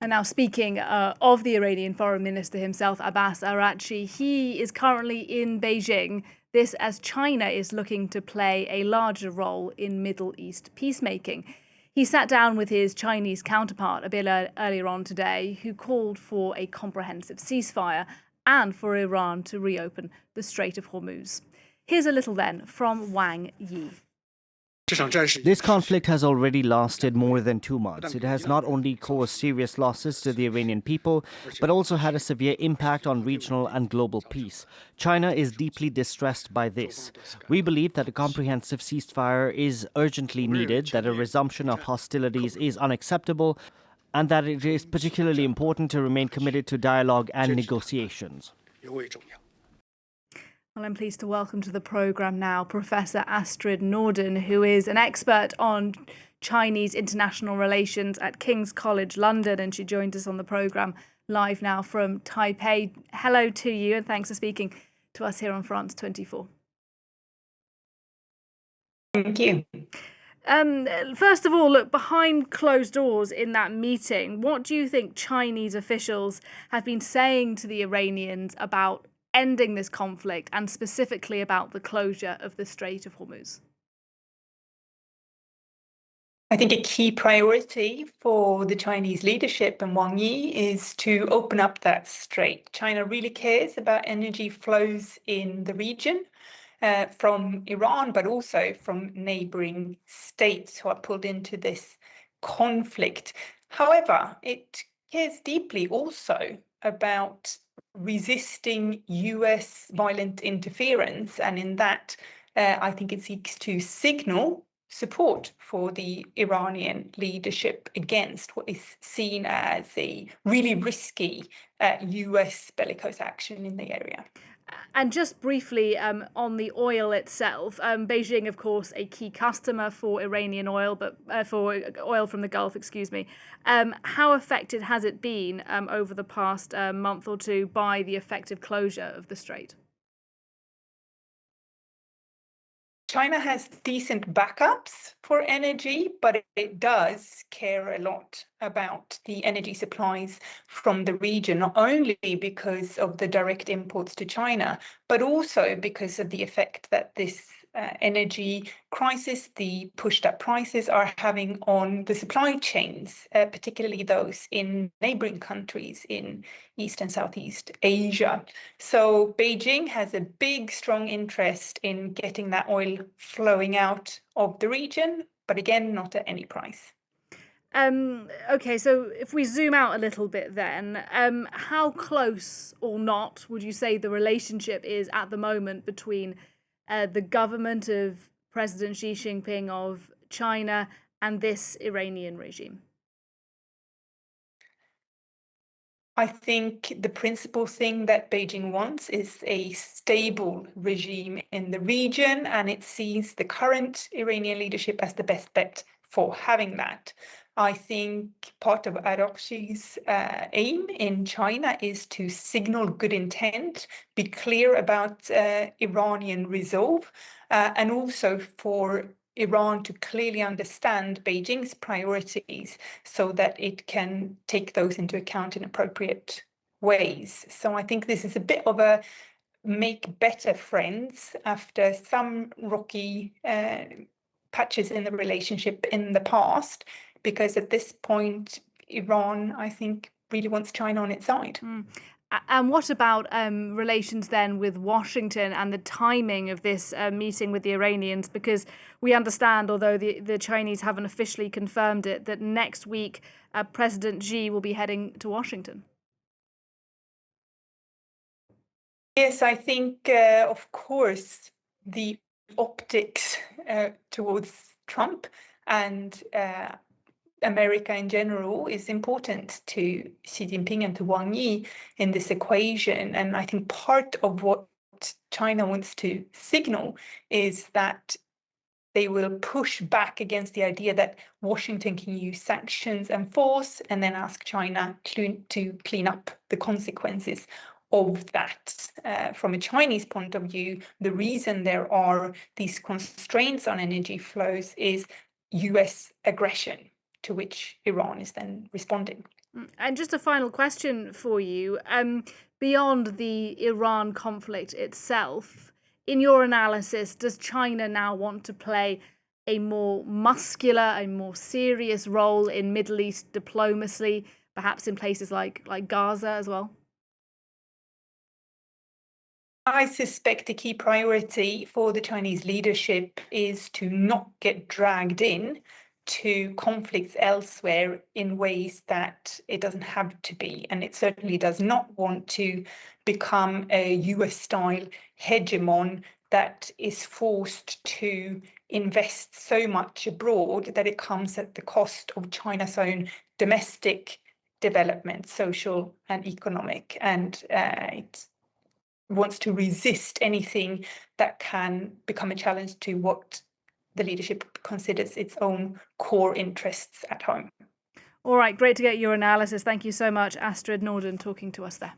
And now speaking of the Iranian foreign minister himself, Abbas Araghchi, he is currently in Beijing. This as China is looking to play a larger role in Middle East peacemaking. He sat down with his Chinese counterpart a bit earlier on today, who called for a comprehensive ceasefire and for Iran to reopen the Strait of Hormuz. Here's a little then from Wang Yi. This conflict has already lasted more than 2 months. It has not only caused serious losses to the Iranian people, but also had a severe impact on regional and global peace. China is deeply distressed by this. We believe that a comprehensive ceasefire is urgently needed, that a resumption of hostilities is unacceptable, and that it is particularly important to remain committed to dialogue and negotiations. Well, I'm pleased to welcome to the programme now Professor Astrid Nordin, who is an expert on Chinese international relations at King's College London, and she joins us on the programme live now from Taipei. Hello to you, and thanks for speaking to us here on France 24. Thank you. First of all, look, behind closed doors in that meeting, what do you think Chinese officials have been saying to the Iranians about ending this conflict, and specifically about the closure of the Strait of Hormuz? I think a key priority for the Chinese leadership and Wang Yi is to open up that strait. China really cares about energy flows in the region from Iran, but also from neighboring states who are pulled into this conflict. However, it cares deeply also about resisting US violent interference, and in that I think it seeks to signal support for the Iranian leadership against what is seen as a really risky US bellicose action in the area. And just briefly on the oil itself, Beijing, of course, a key customer for Iranian oil, but for oil from the Gulf, excuse me. How affected has it been over the past month or two by the effective closure of the strait? China has decent backups for energy, but it does care a lot about the energy supplies from the region, not only because of the direct imports to China, but also because of the effect that this energy crisis, the pushed up prices are having on the supply chains, particularly those in neighboring countries in East and Southeast Asia. So Beijing has a big, strong interest in getting that oil flowing out of the region, but again, not at any price. Okay, so if we zoom out a little bit then, how close or not would you say the relationship is at the moment between the government of President Xi Jinping of China and this Iranian regime? I think the principal thing that Beijing wants is a stable regime in the region, and it sees the current Iranian leadership as the best bet for having that. I think part of Araghchi's aim in China is to signal good intent, be clear about Iranian resolve, and also for Iran to clearly understand Beijing's priorities so that it can take those into account in appropriate ways. So I think this is a bit of a make better friends after some rocky patches in the relationship in the past, because at this point, Iran, I think, really wants China on its side. And what about relations then with Washington and the timing of this meeting with the Iranians? Because we understand, although the Chinese haven't officially confirmed it, that next week President Xi will be heading to Washington. Yes, I think, of course, the optics towards Trump and America in general is important to Xi Jinping and to Wang Yi in this equation. And I think part of what China wants to signal is that they will push back against the idea that Washington can use sanctions and force and then ask China to clean up the consequences of that. From a Chinese point of view, the reason there are these constraints on energy flows is US aggression, to which Iran is then responding. And just a final question for you. Beyond the Iran conflict itself, in your analysis, does China now want to play a more muscular, a more serious role in Middle East diplomacy, perhaps in places like Gaza as well? I suspect the key priority for the Chinese leadership is to not get dragged in to conflicts elsewhere in ways that it doesn't have to be. And it certainly does not want to become a US-style hegemon that is forced to invest so much abroad that it comes at the cost of China's own domestic development, social and economic. And it wants to resist anything that can become a challenge to what the leadership considers its own core interests at home. All right, great to get your analysis. Thank you so much, Astrid Nordin, talking to us there.